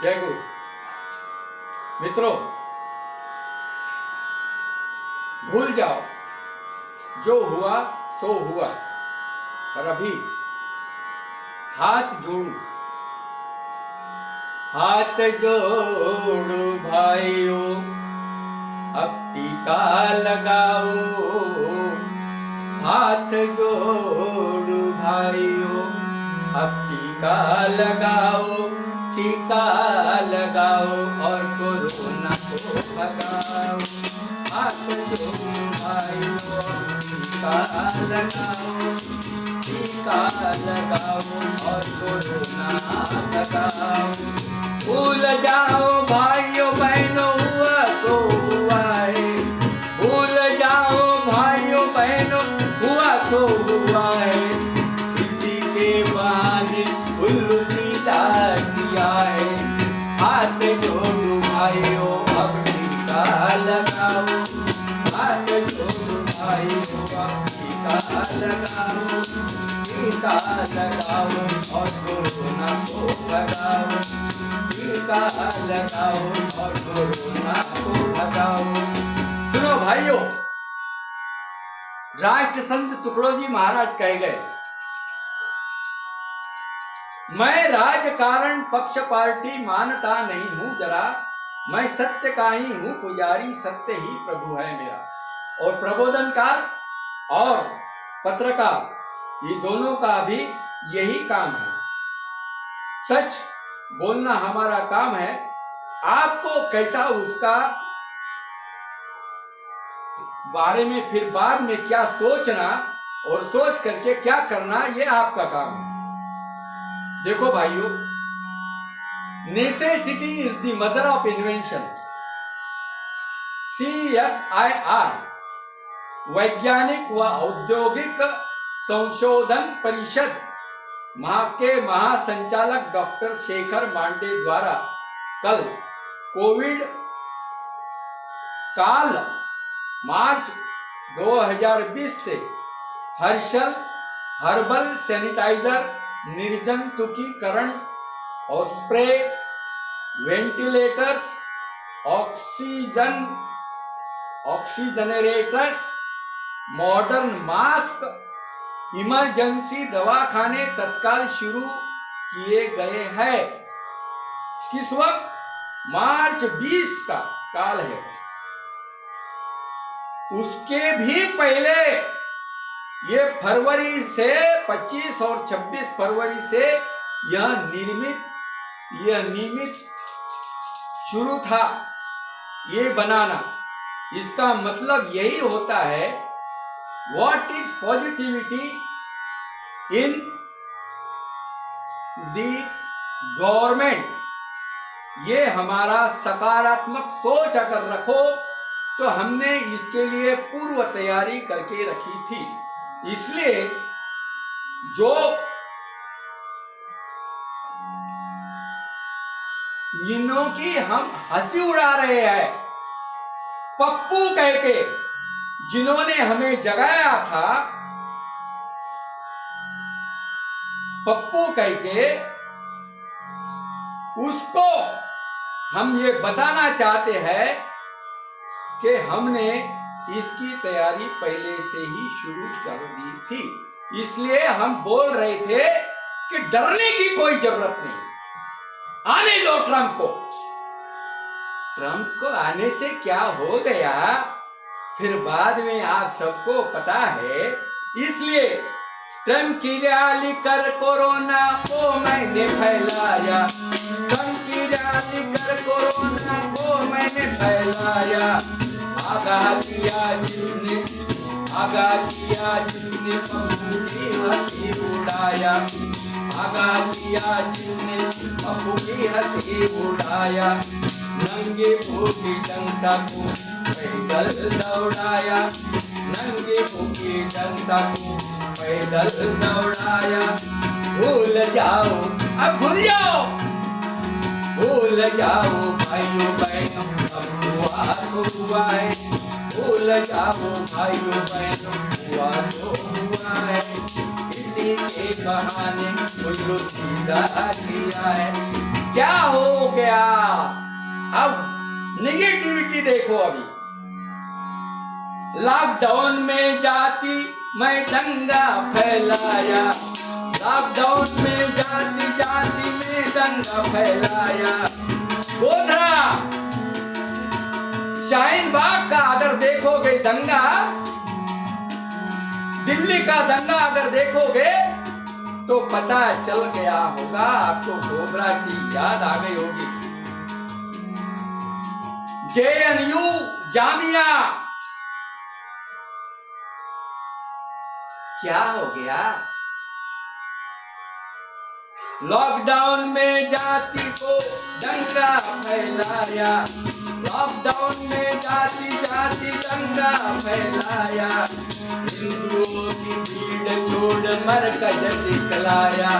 जय गुरु। मित्रों, भूल जाओ जो हुआ सो हुआ, पर अभी हाथ जोड़ो, हाथ जोड़ो भाइयों, अब टीका लगाओ। हाथ जोड़ो भाइयों, अब टीका लगाओ, टीका लगाओ और कोरोना को भगाओ। हाथ जोड़ो भाइयों, टीका लगाओ, टीका लगाओ और कोरोना भगाओ। भूल जाओ भाइयों बहनों, हुआ तो हुआ है। भूल जाओ भाइयों बहनों, हुआ तो हुआ है। किसी के बहाने उल्लू सीधा किया है। हाथ जोड़ो भाइयों, अब टीका लगाओ। हाथ जोड़ो भाइयों, अब टीका लगाओ, टीका लगाओ और कोरोना को भगाओ। टीका लगाओ और कोरोना को भगाओ। सुनो भाइयों, राष्ट्र संत तुकडोजी महाराज कह गए, मैं राजकारण पक्ष पार्टी मानता नहीं हूं जरा, मैं सत्य का ही हूं पुजारी, सत्य ही प्रभु है मेरा। और प्रबोधनकार और पत्रकार ये दोनों का भी यही काम है। सच बोलना हमारा काम है। आपको कैसा उसका बारे में फिर बाद में क्या सोचना और सोच करके क्या करना, ये आपका काम है। देखो भाइयों, necessity is the mother of invention. CSIR वैज्ञानिक व औद्योगिक संशोधन परिषद के महासंचालक डॉक्टर शेखर मांडे द्वारा कल कोविड काल मार्च 2020 से हर्बल सैनिटाइजर, निर्जंतुकीकरण और spray, ventilators, oxygen generators, modern mask, emergency दवाखाने तत्काल शुरू किए गए हैं। किस वक्त? मार्च 20 का काल है। उसके भी पहले ये फरवरी से 25 और 26 फरवरी से यह नियमित शुरू था ये बनाना। इसका मतलब यही होता है, what is positivity in the government. ये हमारा सकारात्मक सोच अगर रखो तो हमने इसके लिए पूर्व तैयारी करके रखी थी। इसलिए जो जिन्हों की हम हंसी उड़ा रहे हैं, पप्पू कह के जिन्होंने हमें जगाया था, पप्पू कह के, उसको हम ये बताना चाहते हैं कि हमने इसकी तैयारी पहले से ही शुरू कर दी थी। इसलिए हम बोल रहे थे कि डरने की कोई जरूरत नहीं, आने दो ट्रंप को। ट्रंप को आने से क्या हो गया फिर बाद में आप सबको पता है। इसलिए ट्रंप की रैली कर कोरोना को मैंने फैलाया, ट्रंप की रैली कर कोरोना को मैंने फैलाया। आगाह किया जिसने पप्पू की हंसी उड़ाया, आगाह किया जिसने पप्पू की हंसी उड़ाया। नंगे भूखी जनता को पैदल दौड़ाया, नंगे भूखी जनता को पैदल दौड़ाया। भूल जाओ, अब भूल जाओ, भूल जाओ भाइयों बहनों, अब हुआ तो हुआ है। भूल जाओ भाइयों बहनों, हुआ तो हुआ है। किसी के बहाने उल्लू सीधा किया है। क्या हो गया अब निगेटिविटी देखो। अभी लॉकडाउन में जाति मैं दंगा फैलाया, लॉकडाउन में जाति जाति में दंगा फैलाया। गोधरा शाहीन बाग का अगर देखोगे दंगा, दिल्ली का दंगा अगर देखोगे तो पता चल गया होगा आपको, गोधरा की याद आ गई होगी। JNU जामिया क्या हो गया? लॉकडाउन में जाति को दंगा फैलाया, लॉकडाउन में जाति जाति दंगा फैलाया। हिंदुओं की भीड़ छोड़ मरकज दिखलाया,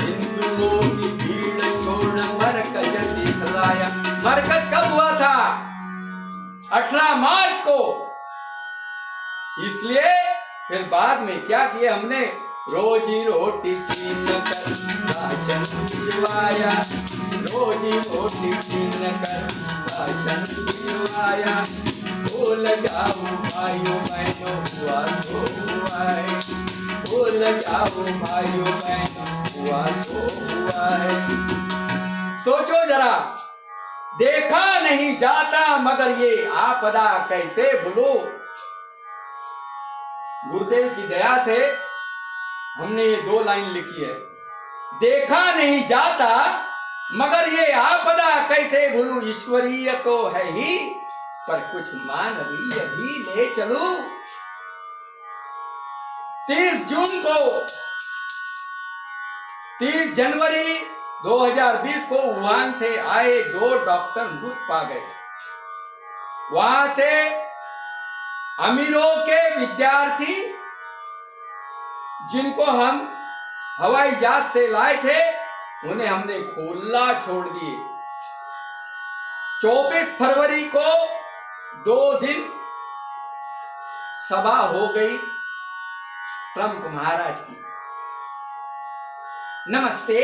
हिंदुओं की भीड़ छोड़ मरकज दिखलाया। मरकज कब हुआ था? 18 मार्च को। इसलिए फिर बाद में क्या किया हमने? रोजी रोटी छीन कर राशन दिलवाया, रोजी रोटी छीन कर राशन दिलवाया। भूल जाओ भाइयों बहनों हुआ तो हुआ है, भूल जाओ भाइयों बहनों हुआ तो हुआ है। सोचो जरा, देखा नहीं जाता मगर ये आपदा कैसे भूलो। गुरुदेव की दया से हमने ये 2 लाइन लिखी है। देखा नहीं जाता मगर ये आपदा कैसे भूलूं, ईश्वरीय तो है ही पर कुछ मानवीय भी ले चलूं। 30 जून को 30 जनवरी 2020 को वुहान से आए 2 डॉक्टर मृत पा गए। वहां से अमीरों के विद्यार्थी जिनको हम हवाई जहाज से लाए थे उन्हें हमने खुला छोड़ दिए। 24 फरवरी को 2 दिन सभा हो गई ट्रंप महाराज की। नमस्ते।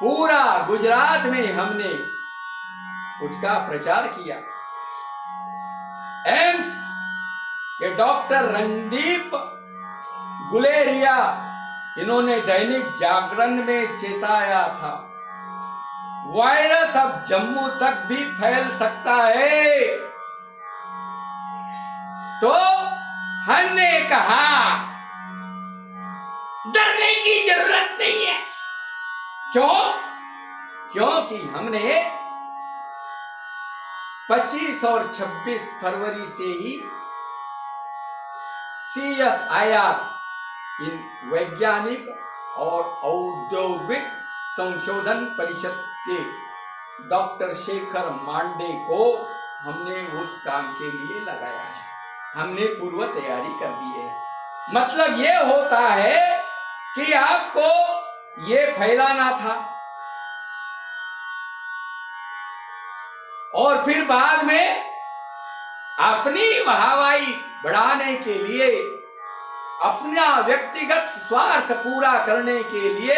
पूरा गुजरात में हमने उसका प्रचार किया। एम्स के डॉक्टर रणदीप गुलेरिया, इन्होंने दैनिक जागरण में चेताया था वायरस अब जम्मू तक भी फैल सकता है। तो हमने कहा डरने की जरूरत नहीं है। क्यों? क्योंकि हमने 25 और 26 फरवरी से ही CSIR इन वैज्ञानिक और औद्योगिक संशोधन परिषद के डॉक्टर शेखर मांडे को हमने उस काम के लिए लगाया है। हमने पूर्व तैयारी कर दी है। मतलब ये होता है कि आपको ये फैलाना था और फिर बाद में अपनी वाहवाही बढ़ाने के लिए, अपना व्यक्तिगत स्वार्थ पूरा करने के लिए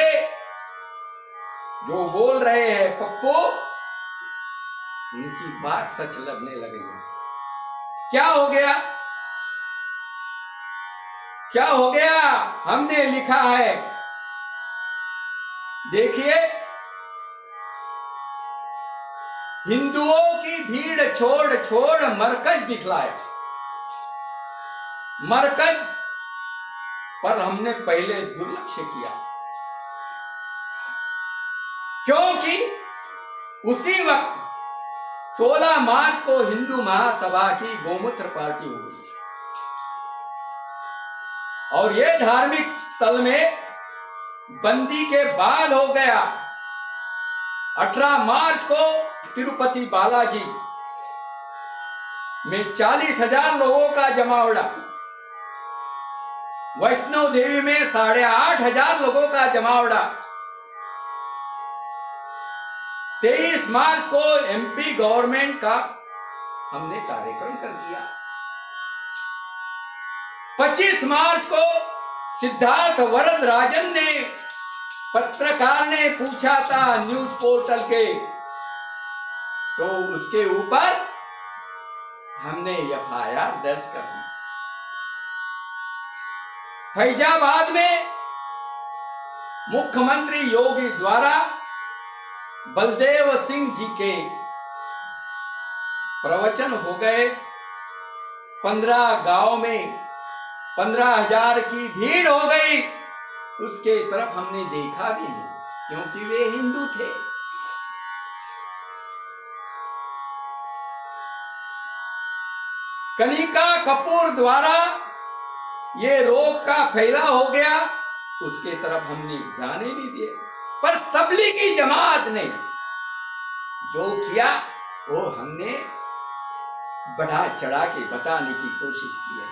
जो बोल रहे हैं पप्पू, उनकी बात सच लगने लगी है। क्या हो गया? क्या हो गया? हमने लिखा है, देखिए, हिंदुओं की भीड़ छोड़ छोड़ मरकज दिखलाया। मरकज पर हमने पहले दुर्लक्ष्य किया क्योंकि उसी वक्त 16 मार्च को हिंदू महासभा की गोमूत्र पार्टी हुई और ये धार्मिक स्थल में बंदी के बाद हो गया। 18 मार्च को तिरुपति बालाजी में 40,000 लोगों का जमावड़ा, वैष्णो देवी में 8,500 लोगों का जमावड़ा। 23 मार्च को MP गवर्नमेंट का हमने कार्यक्रम कर दिया। 25 मार्च को सिद्धार्थ वरदराजन ने पत्रकार ने पूछा था न्यूज पोर्टल के, तो उसके ऊपर हमने एफआईआर दर्ज कर दी। फैजाबाद में मुख्यमंत्री योगी द्वारा बलदेव सिंह जी के प्रवचन हो गए। 15 गांव में 15,000 की भीड़ हो गई। उसके तरफ हमने देखा भी नहीं, क्योंकि वे हिंदू थे। कनिका कपूर द्वारा ये रोग का फैला हो गया, उसके तरफ हमने ध्यान ही नहीं दिया। पर तबलीगी जमात ने जो किया वो हमने बढ़ा चढ़ा के बताने की कोशिश की है।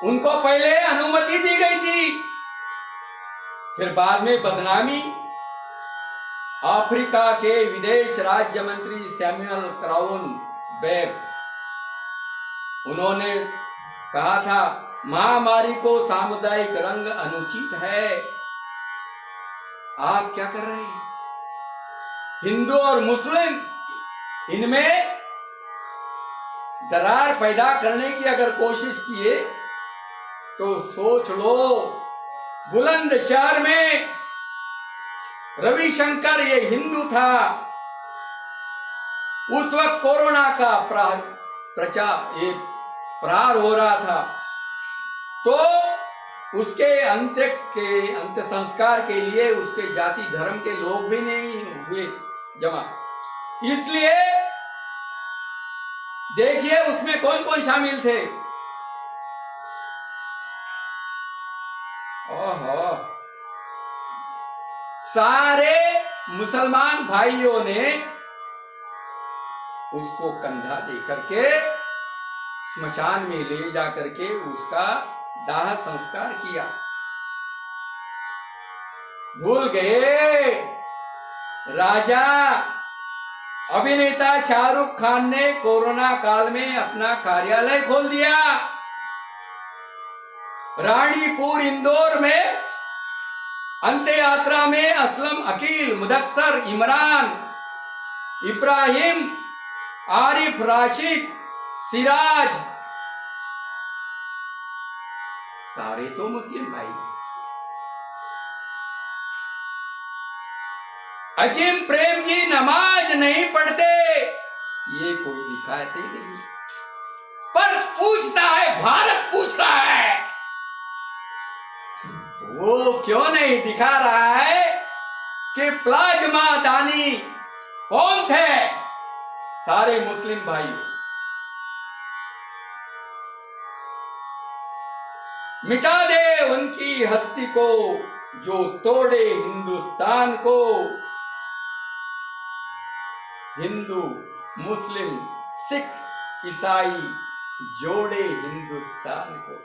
उनको पहले अनुमति दी गई थी, फिर बाद में बदनामी। अफ्रीका के विदेश राज्य मंत्री सैमुअल क्राउन बैग, उन्होंने कहा था महामारी को सामुदायिक रंग अनुचित है। आप क्या कर रहे हैं? हिंदू और मुस्लिम इनमें दरार पैदा करने की अगर कोशिश किए तो सोच लो, बुलंदशहर में रविशंकर ये हिंदू था, उस वक्त कोरोना का प्रहार हो रहा था, तो उसके अंत्य संस्कार के लिए उसके जाति धर्म के लोग भी नहीं हुए जमा। इसलिए देखिए उसमें कौन कौन शामिल थे। ओहो, सारे मुसलमान भाइयों ने उसको कंधा दे करके स्मशान में ले जा करके उसका दाह संस्कार किया। भूल गए राजा अभिनेता शाहरुख खान ने कोरोना काल में अपना कार्यालय खोल दिया। रानीपुर इंदौर में अंत्य यात्रा में असलम, अकील, मुदस्सर, इमरान, इब्राहिम, आरिफ, राशिद, सिराज, सारे तो मुस्लिम भाई। अजीम प्रेम जी नमाज नहीं पढ़ते, ये कोई दिखाते नहीं, पर पूछता है, भारत पूछ रहा है। वो क्यों नहीं दिखा रहा है कि प्लाज्मा दानी कौन थे? सारे मुस्लिम भाई। मिटा दे उनकी हस्ती को जो तोड़े हिंदुस्तान को। हिंदू, मुस्लिम, सिख, ईसाई जोड़े हिंदुस्तान को।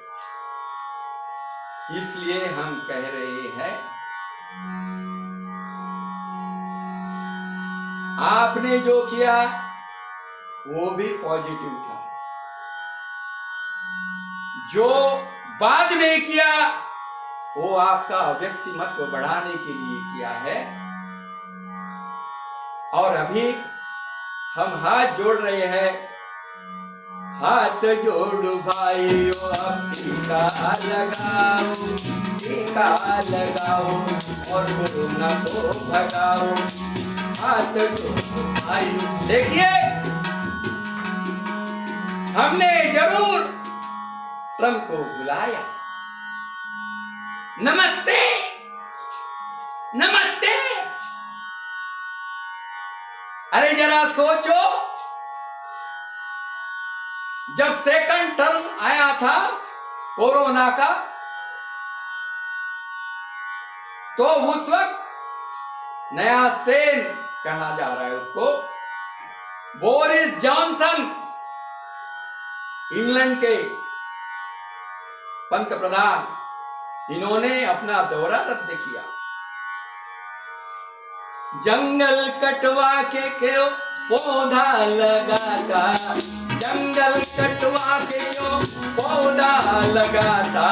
इसलिए हम कह रहे हैं, आपने जो किया वो भी पॉजिटिव था, जो बाद में किया वो आपका व्यक्तिमत्व बढ़ाने के लिए किया है। और अभी हम हाथ जोड़ रहे हैं, हाथ जोड़ो भाइयों, अब टीका लगाओ, टीका लगाओ और कोरोना को भगाओ। हाथ जोड़ो भाइयों। देखिए हमने जरूर ट्रंप को बुलाया, नमस्ते नमस्ते। अरे जरा सोचो, जब सेकंड टर्म आया था कोरोना का, तो उस वक्त नया स्ट्रेन कहा जा रहा है उसको, बोरिस जॉनसन, इंग्लैंड के पंत प्रधान, इन्होंने अपना दौरा रद्द किया। जंगल कटवा के क्यों पौधा लगाता, जंगल कटवा के क्यों पौधा लगाता,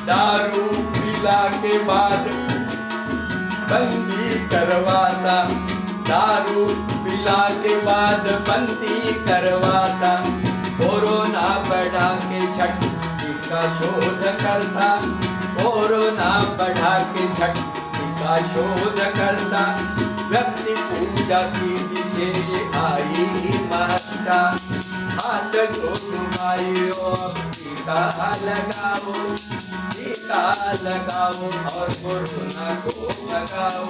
दारू पी पिला के बाद बंदी करवाता, दारू पिला के बाद बंदी करवाता, कोरोना बढ़ा के झट इसका शोध करता, कोरोना बढ़ा के झट इसका शोध करता, व्यक्ति पूजा की दिखे आई महत्ता, हाथ जोड़ो भाइयों टीका लगाओ, टीका लगाओ और कोरोना को भगाओ,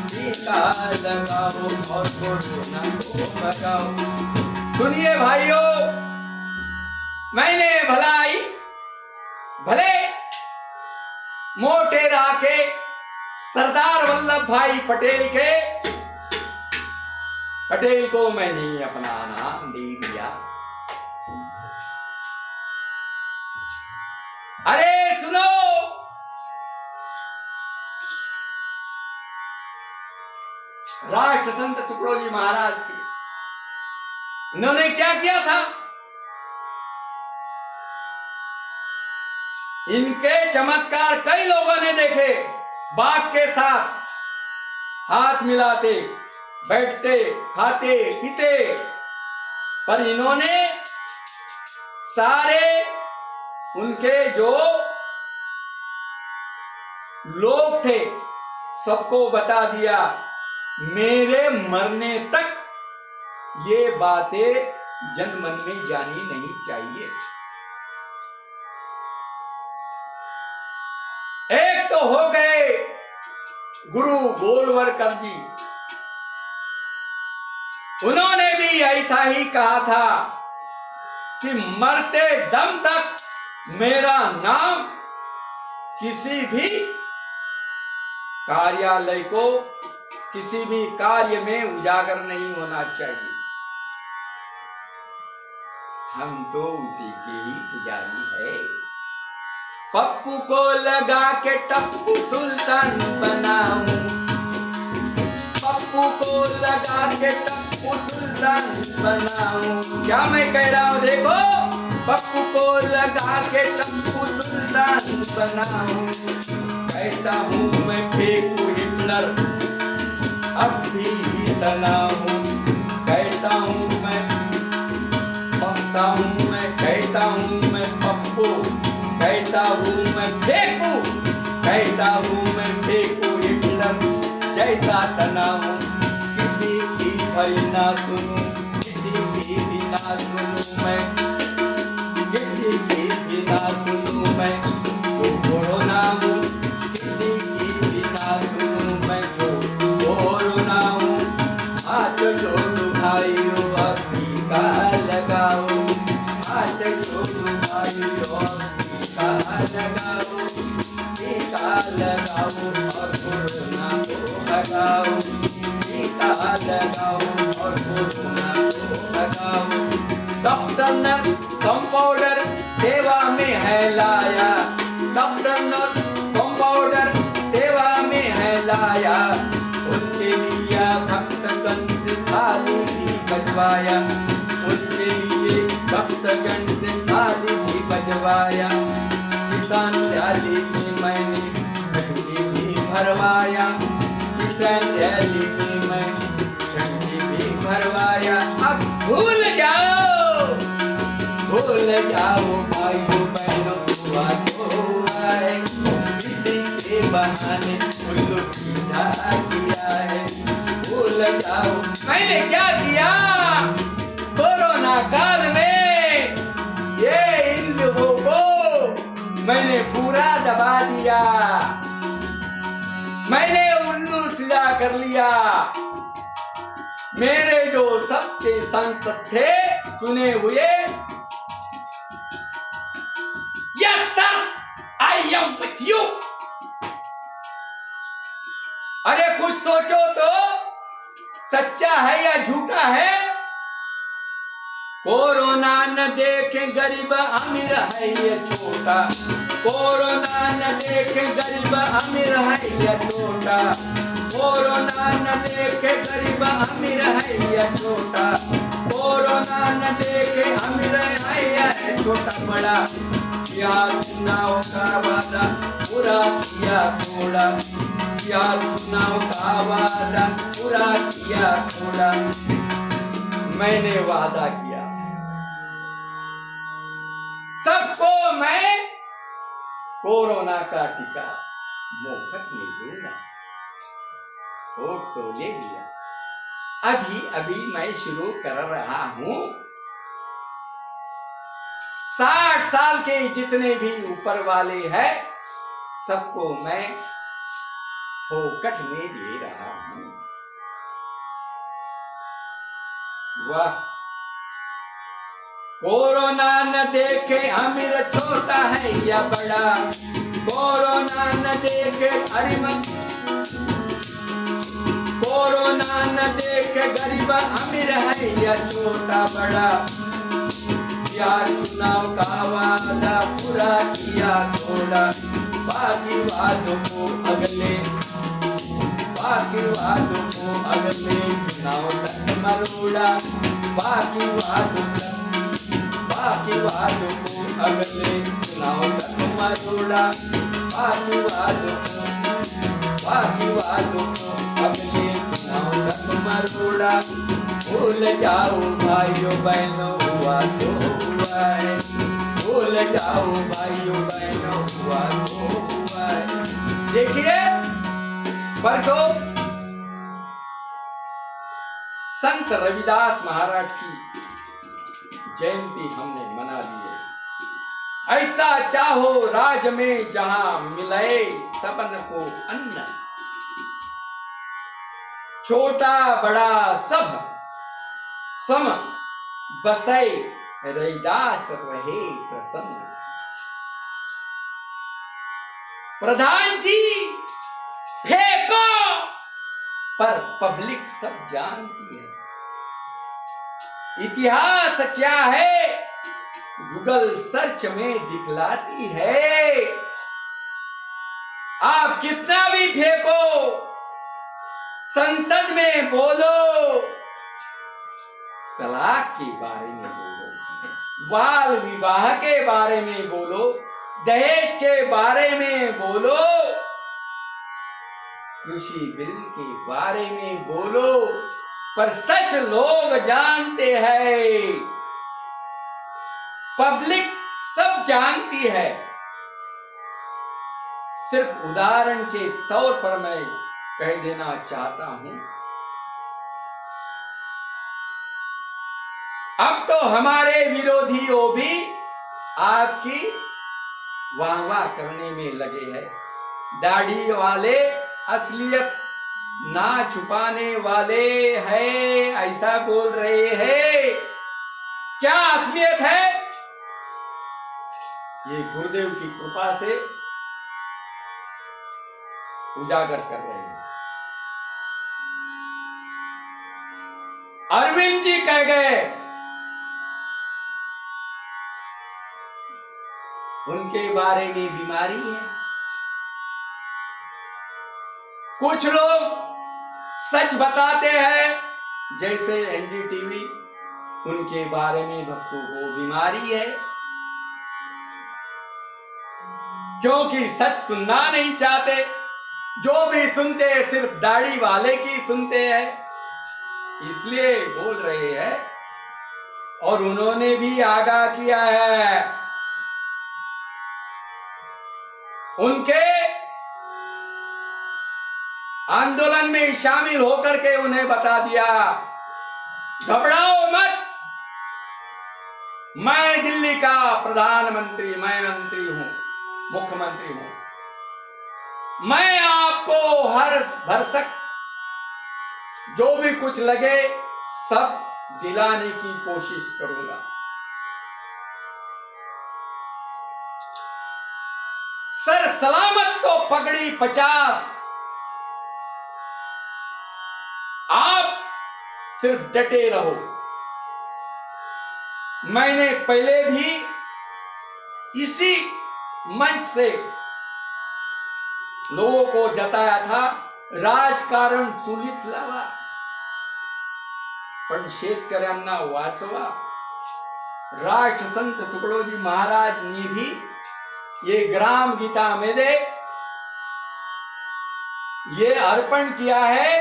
टीका लगाओ और कोरोना को भगाओ। सुनिए भाइयों, मैंने भले मोटेरा के सरदार वल्लभ भाई पटेल को मैंने अपना नाम दे दिया। अरे सुनो, राष्ट्र संत तुकडोजी महाराज के इन्होंने क्या किया था? इनके चमत्कार कई लोगों ने देखे, बाघ के साथ हाथ मिलाते, बैठते, खाते, पीते, पर इन्होंने सारे उनके जो लोग थे सबको बता दिया, मेरे मरने तक ये बातें जन मन में जानी नहीं चाहिए। एक तो हो गए गुरु गोलवलकर जी, उन्होंने भी ऐसा ही कहा था कि मरते दम तक मेरा नाम किसी भी कार्यालय को, किसी भी कार्य में उजागर नहीं होना चाहिए। हम तो उसी के ही पुजारी है। पप्पू को लगा के टप्पू सुल्तान बनाऊं, पप्पू को लगा के टप्पू सुल्तान बनाऊं। क्या मैं कह रहा हूं देखो, पप्पू को लगा के टप्पू सुल्तान बनाऊं। कहता हूं मैं फेंकू हिटलर अब भी तना हूं, कहता हूं मैं, पकता हूं मैं, कहता हूं मैं पप्पू, कहता हूं मैं फेंकू, कहता हूं मैं फेंकू हिटलर जैसा तना हूं। किसी की भई ना सुनूं, किसी की भी ना सुनूं मैं, किसी की भी ना सुनूं मैं जो कोरोना हूं, किसी की भी ना सुनूं मैं जो कोरोना हूं। हाथ जोड़ो भाइयों अब टीका लगाओ, हाथ जोड़ो भाइयों टीका लगाओ, टीका लगाओ और कोरोना को भगाओ, टीका लगाओ और कोरोना को भगाओ। डॉक्टर नर्स कंपाउंडर सेवा में है लाया, डॉक्टर नर्स कंपाउंडर सेवा में है लाया। उसके लिए भक्तगण से थाली भी बजवाया, उसके लिए भक्तगण से थाली भी बजवाया। किसान रैली में मैंने झंडी भी भरवाया, किसान रैली में मैं झंडी भी भरवाया। अब भूल जाओ, भूल जाओ भाइयों बहनों हुआ तो आए, किसी के बहाने उल्लू सीधा किया है। भूल जाओ मैंने क्या किया कोरोना काल में, ये इन लोगों को मैंने पूरा दबा दिया, मैंने उल्लू सीधा कर लिया। मेरे जो सबके सांसद थे चुने हुए, Yes sir, I am with you। अरे कुछ सोचो तो, सच्चा है या झूठा है? कोरोना न देखे गरीब अमीर है ये छोटा, कोरोना न देखे गरीब अमीर है ये छोटा, कोरोना न देखे गरीब अमीर है ये छोटा। कोरोना न देखे अमीर है छोटा बड़ा, प्यार चुनाव का वादा पूरा किया थोड़ा, प्यार चुनाव का वादा पूरा किया थोड़ा। मैंने वादा किया सबको मैं कोरोना का टीका मुफ्त में दूंगा। वोट तो ले लिया, अभी मैं शुरू कर रहा हूं। 60 साल के जितने भी ऊपर वाले हैं सबको मैं फोकट में दे रहा हूं। वाह, कोरोना न देखे अमीर छोटा है या बड़ा, कोरोना न देखे कोरोना न देखे गरीब अमीर है या छोटा बड़ा, प्यार चुनाव का वादा पूरा किया थोड़ा, बाकी वादों को अगले चुनाव तक मरोड़ा, बाकी वादों को अगले चुनाव तक मरोड़ा, बाकी वादों को अगले चुनाव तक मरोड़ा। भूल जाओ भाइयों बहनों हुआ तो हुआ है, भूल जाओ भाइयों बहनों हुआ तो हुआ है। देखिए परसों संत रविदास महाराज की जयंती हमने मना ली है। ऐसा चाहो राज में जहां मिले सबन को अन्न, छोटा बड़ा सब सम बसै रविदास रहे प्रसन्न। प्रधान जी फेंको पर पब्लिक सब जानती है। इतिहास क्या है गूगल सर्च में दिखलाती है। आप कितना भी फेंको, संसद में बोलो, तलाक के बारे में बोलो, बाल विवाह के बारे में बोलो, दहेज के बारे में बोलो, कृषि बिल के बारे में बोलो, पर सच लोग जानते हैं, पब्लिक सब जानती है। सिर्फ उदाहरण के तौर पर मैं कह देना चाहता हूं, अब तो हमारे विरोधियों भी आपकी वाहवाह करने में लगे हैं। दाढ़ी वाले असलियत ना छुपाने वाले हैं, ऐसा बोल रहे हैं। क्या असलियत है? ये गुरुदेव की कृपा से उजागर कर रहे हैं। अरविंद जी कह गए, उनके बारे में बीमारी है। कुछ लोग सच बताते हैं जैसे एनडीटीवी, उनके बारे में भक्तों को बीमारी है, क्योंकि सच सुनना नहीं चाहते। जो भी सुनते हैं सिर्फ दाढ़ी वाले की सुनते हैं, इसलिए बोल रहे हैं। और उन्होंने भी आगाह किया है, उनके आंदोलन में शामिल होकर के उन्हें बता दिया, घबराओ मत, मैं दिल्ली का प्रधानमंत्री, मैं मंत्री हूं, मुख्यमंत्री हूं, मैं आपको हर भरसक जो भी कुछ लगे सब दिलाने की कोशिश करूंगा। सर सलामत तो पगड़ी 50, आप सिर्फ डटे रहो। मैंने पहले भी इसी मंच से लोगों को जताया था, राजकारण चूली चलावा, पण शेतकऱ्यांना वाचवा। राष्ट्रसंत तुकडोजी महाराज ने भी ये ग्राम गीता में दे ये अर्पण किया है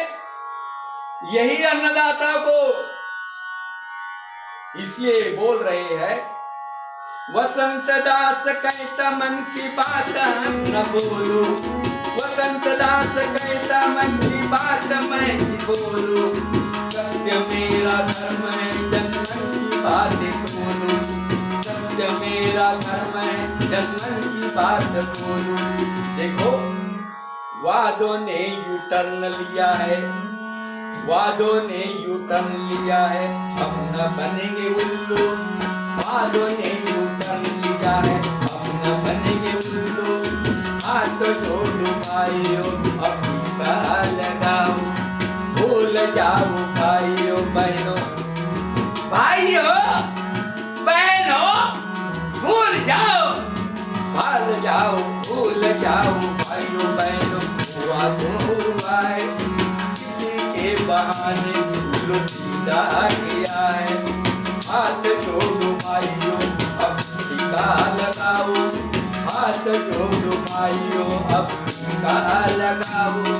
यही अन्नदाता को। इसलिए बोल रहे हैं वसंत दास कहता मन की बात हम न बोलूं, वसंत दास कहता मन की बात मैं ही बोलूं, सत्य मेरा धर्म है जन्मन की बातें बोलूं, सत्य मेरा धर्म है जन्मन की बात बोलूं। देखो वादों ने यू टर्न लिया है, वादों ने यू टर्न लिया है, हम न बनेंगे उल्लू। वादों ने यू टर्न लिया है, हम न बनेंगे उल्लू। हाथ जोड़ो भाइयों अब टीका लगाओ, भूल जाओ भाइयों बहनों, भाइयों बहनों भूल जाओ, भूल जाओ, भूल जाओ भाइयों बहनों। हुआ तो हुआ है किसी के बहाने भूलो सीधा किया है। हाथ जोड़ो भाइयों अब टीका लगाओ, हाथ जोड़ो भाइयों अब टीका लगाओ,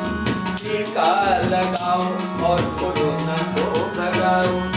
टीका लगाओ और कोरोना को भगाओ।